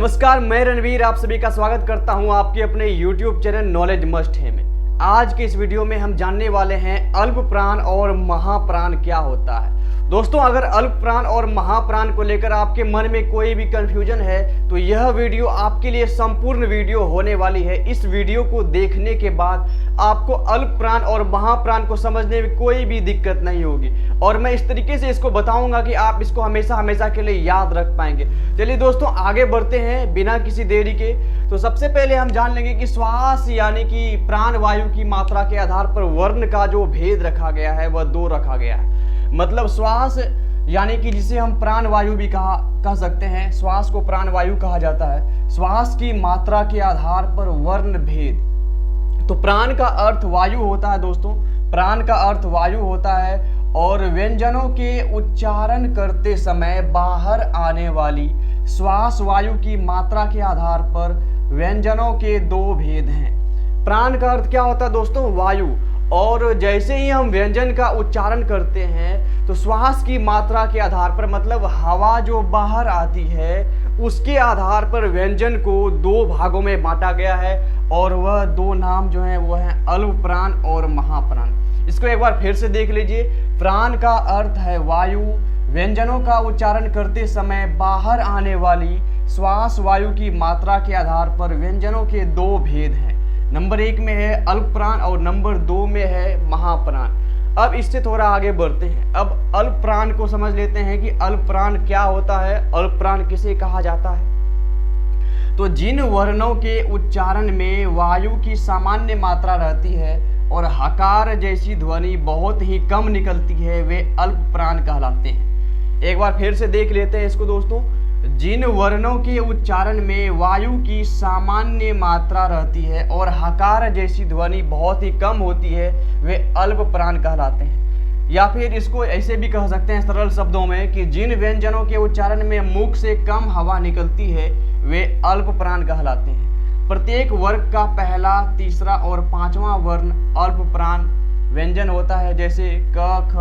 नमस्कार, मैं रणवीर आप सभी का स्वागत करता हूं आपके अपने YouTube चैनल नॉलेज मस्ट है में। आज के इस वीडियो में हम जानने वाले हैं अल्प प्राण और महाप्राण क्या होता है। दोस्तों, अगर अल्प प्राण और महाप्राण को लेकर आपके मन में कोई भी कंफ्यूजन है तो यह वीडियो आपके लिए संपूर्ण वीडियो होने वाली है। इस वीडियो को देखने के बाद आपको अल्प प्राण और महाप्राण को समझने में कोई भी दिक्कत नहीं होगी और मैं इस तरीके से इसको बताऊंगा कि आप इसको हमेशा हमेशा के लिए याद रख पाएंगे। चलिए दोस्तों, आगे बढ़ते हैं बिना किसी देरी के। तो सबसे पहले हम जान लेंगे कि श्वास यानी कि प्राण वायु की मात्रा के आधार पर वर्ण का जो भेद रखा गया है वह दो रखा गया है। मतलब श्वास यानी कि जिसे हम प्राण वायु भी कह सकते हैं, श्वास को प्राण वायु कहा जाता है। श्वास की मात्रा के आधार पर वर्ण भेद। तो प्राण का अर्थ वायु होता है दोस्तों, प्राण का अर्थ वायु होता है और व्यंजनों के उच्चारण करते समय बाहर आने वाली श्वास वायु की मात्रा के आधार पर व्यंजनों के दो भेद हैं। प्राण का अर्थ क्या होता है दोस्तों? वायु। और जैसे ही हम व्यंजन का उच्चारण करते हैं तो श्वास की मात्रा के आधार पर, मतलब हवा जो बाहर आती है उसके आधार पर व्यंजन को दो भागों में बांटा गया है और वह दो नाम जो हैं वो हैं अल्प प्राण और महाप्राण। इसको एक बार फिर से देख लीजिए। प्राण का अर्थ है वायु। व्यंजनों का उच्चारण करते समय बाहर आने वाली श्वास वायु की मात्रा के आधार पर व्यंजनों के दो भेद हैं। नंबर 1 में है अल्प प्राण और नंबर 2 में है महाप्राण। अब इससे थोड़ा आगे बढ़ते हैं। अब अल्प प्राण को समझ लेते हैं कि अल्प प्राण क्या होता है, अल्प प्राण किसे कहा जाता है। तो जिन वर्णों के उच्चारण में वायु की सामान्य मात्रा रहती है और हकार जैसी ध्वनि बहुत ही कम निकलती है वे अल्प प्राण कहलाते हैं। एक बार फिर से देख लेते हैं इसको दोस्तों। जिन वर्णों के उच्चारण में वायु की सामान्य मात्रा रहती है और हकार जैसी ध्वनि बहुत ही कम होती है वे अल्प प्राण कहलाते हैं। या फिर इसको ऐसे भी कह सकते हैं सरल शब्दों में कि जिन व्यंजनों के उच्चारण में मुख से कम हवा निकलती है वे अल्प प्राण कहलाते हैं। प्रत्येक वर्ग का पहला, तीसरा और पांचवा वर्ण अल्प प्राण व्यंजन होता है, जैसे क, ख,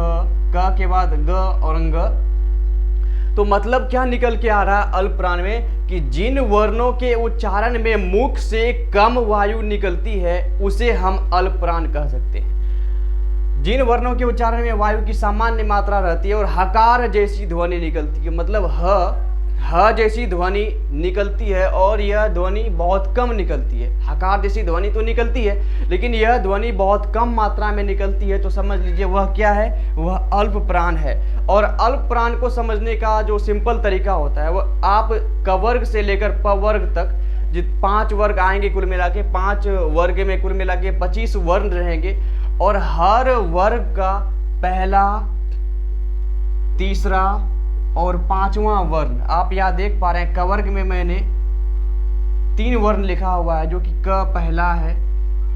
क के बाद ग और ङ। तो मतलब क्या निकल के आ रहा है अल्प प्राण में कि जिन वर्णों के उच्चारण में मुख से कम वायु निकलती है उसे हम अल्प प्राण कह सकते हैं। जिन वर्णों के उच्चारण में वायु की सामान्य मात्रा रहती है और हकार जैसी ध्वनि निकलती है, मतलब ह जैसी ध्वनि निकलती है और यह ध्वनि बहुत कम निकलती है। हकार जैसी ध्वनि तो निकलती है लेकिन यह ध्वनि बहुत कम मात्रा में निकलती है, तो समझ लीजिए वह क्या है, वह अल्प प्राण है। और अल्प प्राण को समझने का जो सिंपल तरीका होता है वह आप कवर्ग से लेकर पवर्ग तक, जित 5 वर्ग आएंगे कुल मिला के, 5 वर्ग में कुल मिला के 25 वर्ण रहेंगे और हर वर्ग का पहला, तीसरा और पांचवा वर्ण आप यहाँ देख पा रहे हैं। कवर्ग में मैंने 3 वर्ण लिखा हुआ है जो कि क पहला है,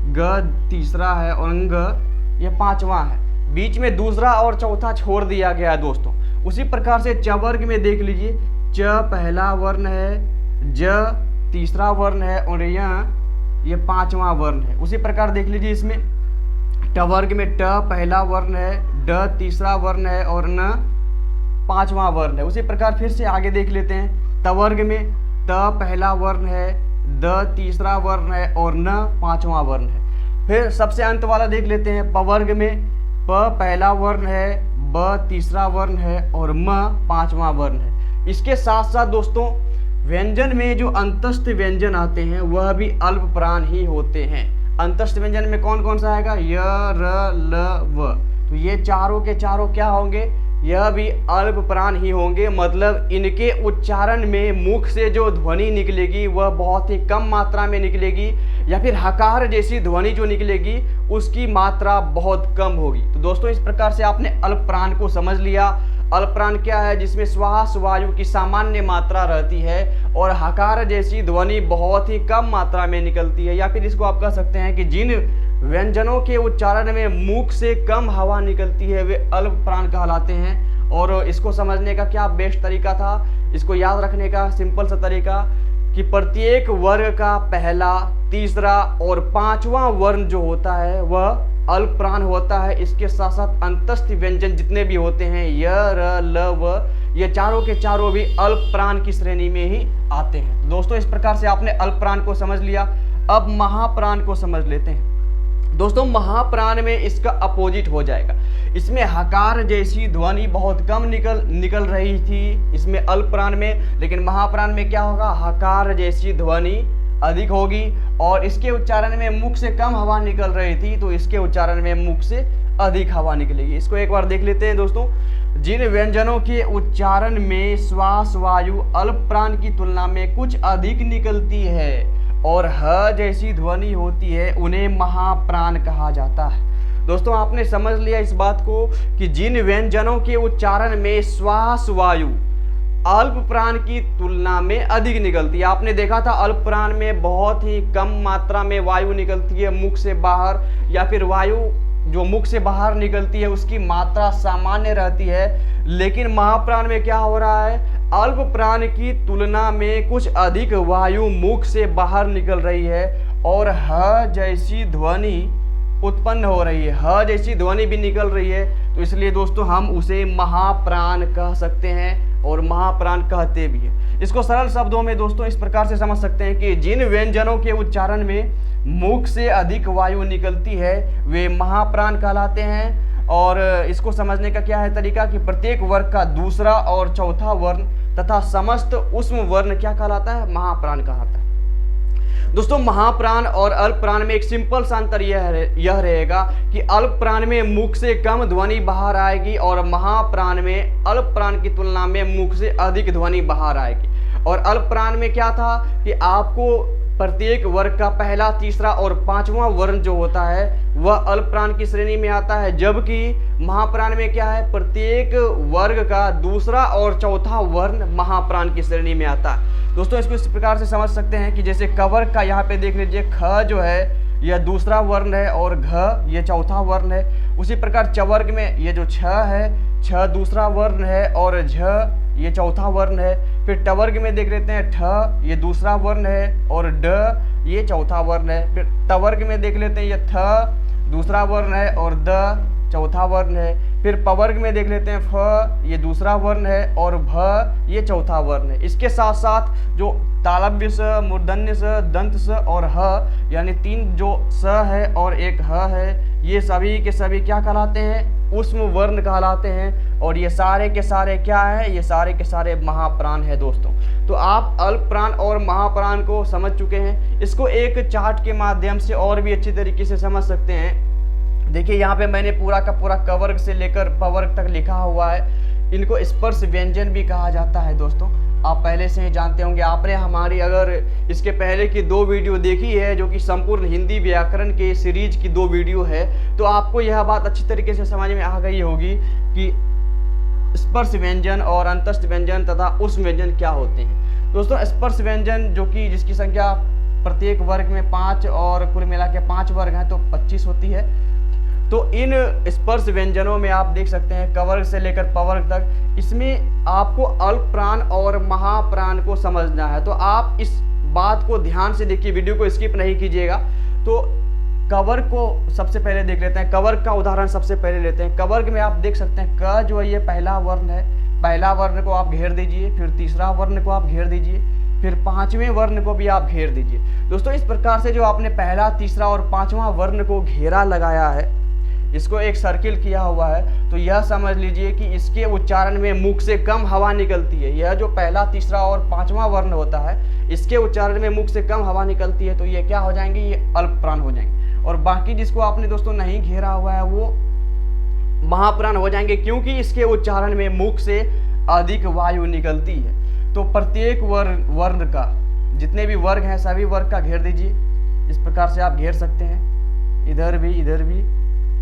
ग तीसरा है और ङ ये पांचवा है। बीच में दूसरा और चौथा छोड़ दिया गया है दोस्तों। उसी प्रकार से चवर्ग में देख लीजिए, च पहला वर्ण है, ज तीसरा वर्ण है और ये पांचवा वर्ण है। उसी प्रकार देख लीजिए इसमें टवर्ग में ट पहला वर्ण है, ड तीसरा वर्ण है और न पांचवा वर्ण है। उसी प्रकार फिर से आगे देख लेते हैं। तवर्ग में त पहला वर्ण है, द तीसरा वर्ण है और न पांचवा वर्ण है। फिर सबसे अंत वाला देख लेते हैं। पवर्ग में प पहला वर्ण है, ब तीसरा वर्ण है और म पांचवा वर्ण है। इसके साथ साथ दोस्तों व्यंजन में जो अंतस्थ व्यंजन आते हैं वह भी अल्प प्राण ही होते हैं। अंतस्थ व्यंजन में कौन कौन सा आएगा? य, र, ल, व। तो ये चारों के चारों क्या होंगे? यह भी अल्प प्राण ही होंगे। मतलब इनके उच्चारण में मुख से जो ध्वनि निकलेगी वह बहुत ही कम मात्रा में निकलेगी या फिर हकार जैसी ध्वनि जो निकलेगी उसकी मात्रा बहुत कम होगी। तो दोस्तों इस प्रकार से आपने अल्प प्राण को समझ लिया। अल्प प्राण क्या है? जिसमें श्वास वायु की सामान्य मात्रा रहती है और हकार जैसी ध्वनि बहुत ही कम मात्रा में निकलती है। या फिर इसको आप कह सकते हैं कि जिन व्यंजनों के उच्चारण में मुख से कम हवा निकलती है वे अल्प प्राण कहलाते हैं। और इसको समझने का क्या बेस्ट तरीका था, इसको याद रखने का सिंपल सा तरीका कि प्रत्येक वर्ग का पहला, तीसरा और पांचवा वर्ण जो होता है वह अल्प प्राण होता है। इसके साथ साथ अंतस्थ व्यंजन जितने भी होते हैं य, र, ल, व, ये चारों के चारों भी अल्प प्राण की श्रेणी में ही आते हैं। दोस्तों इस प्रकार से आपने अल्प प्राण को समझ लिया। अब महाप्राण को समझ लेते हैं। दोस्तों महाप्राण में इसका अपोजिट हो जाएगा। इसमें हकार जैसी ध्वनि बहुत कम निकल रही थी इसमें अल्प प्राण में, लेकिन महाप्राण में क्या होगा, हकार जैसी ध्वनि अधिक होगी। और इसके उच्चारण में मुख से कम हवा निकल रही थी, तो इसके उच्चारण में मुख से अधिक हवा निकलेगी। इसको एक बार देख लेते हैं दोस्तों। जिन व्यंजनों के उच्चारण में श्वास वायु अल्प प्राण की तुलना में कुछ अधिक निकलती है और ह जैसी ध्वनि होती है, उन्हें महाप्राण कहा जाता है। दोस्तों आपने समझ लिया इस बात को कि जिन व्यंजनों के उच्चारण में श्वास वायु अल्प प्राण की तुलना में अधिक निकलती है। आपने देखा था अल्प प्राण में बहुत ही कम मात्रा में वायु निकलती है मुख से बाहर, या फिर वायु जो मुख से बाहर निकलती है उसकी मात्रा सामान्य रहती है। लेकिन महाप्राण में क्या हो रहा है, अल्प प्राण की तुलना में कुछ अधिक वायु मुख से बाहर निकल रही है और ह जैसी ध्वनि उत्पन्न हो रही है, ह जैसी ध्वनि भी निकल रही है। तो इसलिए दोस्तों हम उसे महाप्राण कह सकते हैं और महाप्राण कहते भी हैं। इसको सरल शब्दों में दोस्तों इस प्रकार से समझ सकते हैं कि जिन व्यंजनों के उच्चारण में मुख से अधिक वायु निकलती है वे महाप्राण कहलाते हैं। और इसको समझने का क्या है तरीका कि प्रत्येक वर्ग का दूसरा और चौथा वर्ण तथा समस्त उष्म वर्ण क्या कहलाता है, महाप्राण कहलाता है। दोस्तों महाप्राण और अल्प प्राण में एक सिंपल सा अंतर यह रहेगा कि अल्प प्राण में मुख से कम ध्वनि बाहर आएगी और महाप्राण में अल्प प्राण की तुलना में मुख से अधिक ध्वनि बाहर आएगी। और अल्प प्राण में क्या था कि आपको प्रत्येक वर्ग का पहला तीसरा और पांचवा वर्ण जो होता है वह अल्प प्राण की श्रेणी में आता है, जबकि महाप्राण में क्या है, प्रत्येक वर्ग का दूसरा और चौथा वर्ण महाप्राण की श्रेणी में आता है। दोस्तों इसको इस प्रकार से समझ सकते हैं कि जैसे कवर्ग का यहाँ पे देख लीजिए, ख जो है यह दूसरा वर्ण है और घ ये चौथा वर्ण है। उसी प्रकार चवर्ग में ये जो छ है, छ दूसरा वर्ण है और झ ये चौथा वर्ण है। फिर टवर्ग में देख लेते हैं, ठ ये दूसरा वर्ण है और ड ये चौथा वर्ण है। फिर तवर्ग में देख लेते हैं, ये थ दूसरा वर्ण है और द चौथा वर्ण है। फिर पवर्ग में देख लेते हैं, फ ये दूसरा वर्ण है और भ ये चौथा वर्ण है। इसके साथ साथ जो तालव्य स, मूर्धन्य स, दंत स और ह यानी तीन जो स है और एक ह है, ये सभी के सभी क्या कहलाते हैं, उष्म वर्ण कहलाते हैं। और ये सारे के सारे क्या है, ये सारे के सारे महाप्राण है दोस्तों। तो आप अल्प प्राण और महाप्राण को समझ चुके हैं। इसको एक चार्ट के माध्यम से और भी अच्छी तरीके से समझ सकते हैं। देखिए यहाँ पे मैंने पूरा का पूरा कवर्ग से लेकर पवर्ग तक लिखा हुआ है। इनको स्पर्श व्यंजन भी कहा जाता है दोस्तों, आप पहले से ही जानते होंगे। आपने हमारी अगर इसके पहले की 2 वीडियो देखी है जो कि संपूर्ण हिंदी व्याकरण के सीरीज की 2 वीडियो है, तो आपको यह बात अच्छी तरीके से समझ में आ गई होगी कि स्पर्श व्यंजन और अंतस्थ व्यंजन तथा उष्म व्यंजन क्या होते हैं। दोस्तों स्पर्श व्यंजन जो कि जिसकी संख्या प्रत्येक वर्ग में 5 और कुल मिला के 5 वर्ग हैं तो 25 होती है। तो इन स्पर्श व्यंजनों में आप देख सकते हैं कवर्ग से लेकर पवर्ग तक, इसमें आपको अल्प प्राण और महाप्राण को समझना है। तो आप इस बात को ध्यान से देखिए, वीडियो को स्किप नहीं कीजिएगा। तो कवर्ग को सबसे पहले देख लेते हैं। कवर्ग का उदाहरण सबसे पहले लेते हैं। कवर्ग में आप देख सकते हैं क जो है ये पहला वर्ण है, पहला वर्ण को आप घेर दीजिए, फिर तीसरा वर्ण को आप घेर दीजिए, फिर पांचवें वर्ण को भी आप घेर दीजिए। दोस्तों इस प्रकार से जो आपने पहला तीसरा और पांचवा वर्ण को घेरा लगाया है, इसको एक सर्किल किया हुआ है, तो यह समझ लीजिए कि इसके उच्चारण में मुख से कम हवा निकलती है। यह जो पहला तीसरा और पांचवा वर्ण होता है, इसके उच्चारण में मुख से कम हवा निकलती है, तो ये क्या हो जाएंगे, ये अल्प प्राण हो जाएंगे। और बाकी जिसको आपने दोस्तों नहीं घेरा हुआ है वो महाप्राण हो जाएंगे, क्योंकि इसके उच्चारण में मुख से अधिक वायु निकलती है। तो प्रत्येक वर्ण का जितने भी वर्ग हैं सभी वर्ग का घेर दीजिए। इस प्रकार से आप घेर सकते हैं, इधर भी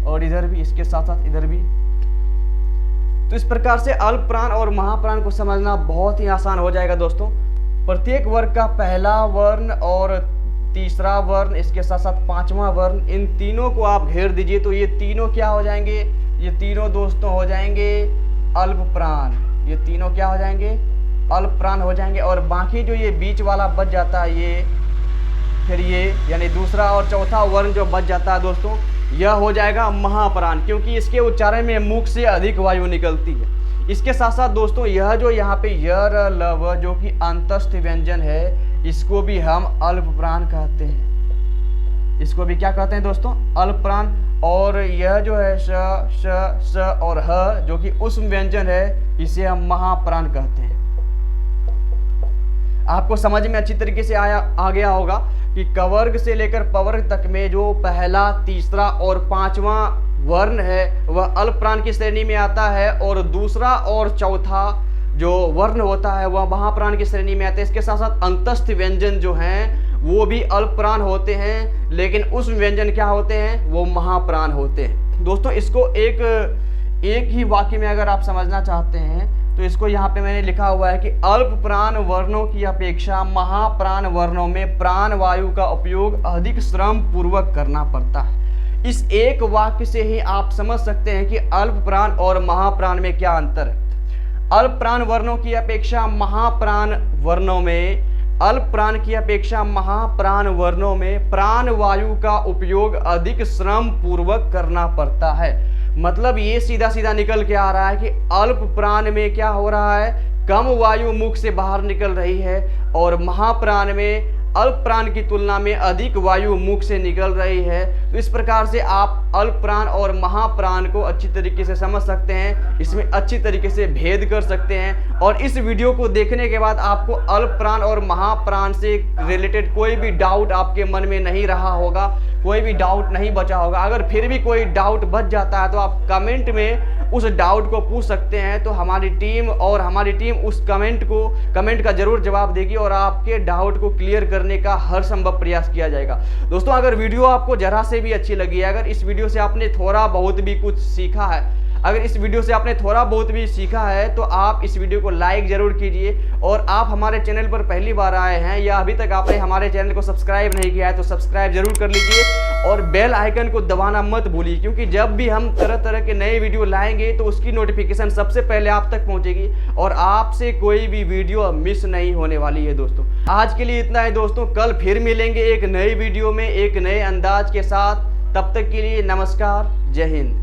और इधर भी, इसके साथ साथ इधर भी। तो इस प्रकार से अल्प प्राण और महाप्राण को समझना बहुत ही आसान हो जाएगा दोस्तों। प्रत्येक वर्ग का पहला वर्ण और तीसरा वर्ण, इसके साथ साथ पांचवा वर्ण, इन तीनों को आप घेर दीजिए। तो ये तीनों क्या हो जाएंगे, ये तीनों दोस्तों हो जाएंगे अल्प प्राण। ये तीनों क्या हो जाएंगे, अल्प प्राण हो जाएंगे। और बाकी जो ये बीच वाला बच जाता है, ये फिर ये यानी दूसरा और चौथा वर्ण जो बच जाता है दोस्तों, यह हो जाएगा महाप्राण, क्योंकि इसके उच्चारण में मुख से अधिक वायु निकलती है। इसके साथ साथ दोस्तों यह जो यहाँ पे यर लव जो कि अंतस्थ व्यंजन है, इसको भी हम अल्प प्राण कहते हैं। इसको भी क्या कहते हैं दोस्तों? अल्प प्राण। और यह जो है श और ह जो कि ऊष्म व्यंजन है, इसे हम महाप्राण कहते हैं। आपको समझ में अच्छी तरीके से आ गया होगा कि कवर्ग से लेकर पवर्ग तक में जो पहला, तीसरा और पांचवा वर्ण है वह अल्प प्राण की श्रेणी में आता है, और दूसरा और चौथा जो वर्ण होता है वह महाप्राण की श्रेणी में आता है। इसके साथ साथ अंतस्थ व्यंजन जो हैं वो भी अल्प प्राण होते हैं, लेकिन उस व्यंजन क्या होते हैं? वो महाप्राण होते हैं। दोस्तों इसको एक ही वाक्य में अगर आप समझना चाहते हैं तो इसको यहाँ पे मैंने लिखा हुआ है कि अल्प प्राण वर्णों की अपेक्षा महाप्राण वर्णों में प्राण वायु का उपयोग अधिक श्रम पूर्वक करना पड़ता है। इस एक वाक्य से ही आप समझ सकते हैं कि अल्प प्राण और महाप्राण में क्या अंतर है। अल्प प्राण वर्णों की अपेक्षा महाप्राण वर्णों में महाप्राण वर्णों में प्राण वायु का उपयोग अधिक श्रम पूर्वक करना पड़ता है। मतलब ये सीधा सीधा निकल के आ रहा है कि अल्प प्राण में क्या हो रहा है? कम वायु मुख से बाहर निकल रही है, और महाप्राण में अल्प प्राण की तुलना में अधिक वायु मुख से निकल रही है। तो इस प्रकार से आप अल्प प्राण और महाप्राण को अच्छी तरीके से समझ सकते हैं, इसमें अच्छी तरीके से भेद कर सकते हैं। और इस वीडियो को देखने के बाद आपको अल्प प्राण और महाप्राण से रिलेटेड कोई भी डाउट आपके मन में नहीं रहा होगा, कोई भी डाउट नहीं बचा होगा। अगर फिर भी कोई डाउट बच जाता है तो आप कमेंट में उस डाउट को पूछ सकते हैं, तो हमारी टीम उस कमेंट का जरूर जवाब देगी और आपके डाउट को क्लियर करने का हर संभव प्रयास किया जाएगा। दोस्तों अगर वीडियो आपको जरा से भी अच्छी लगी है, अगर इस वीडियो से आपने थोड़ा बहुत भी कुछ सीखा है, तो आप इस वीडियो को लाइक जरूर कीजिए। और आप हमारे चैनल पर पहली बार आए हैं या अभी तक आपने हमारे चैनल को सब्सक्राइब नहीं किया है तो सब्सक्राइब जरूर कर लीजिए, और बेल आइकन को दबाना मत भूलिए, क्योंकि जब भी हम तरह तरह के नए वीडियो लाएंगे तो उसकी नोटिफिकेशन सबसे पहले आप तक पहुंचेगी और आपसे कोई भी वीडियो मिस नहीं होने वाली है। दोस्तों आज के लिए इतना है दोस्तों, कल फिर मिलेंगे एक नई वीडियो में एक नए अंदाज के साथ। तब तक के लिए नमस्कार, जय हिंद।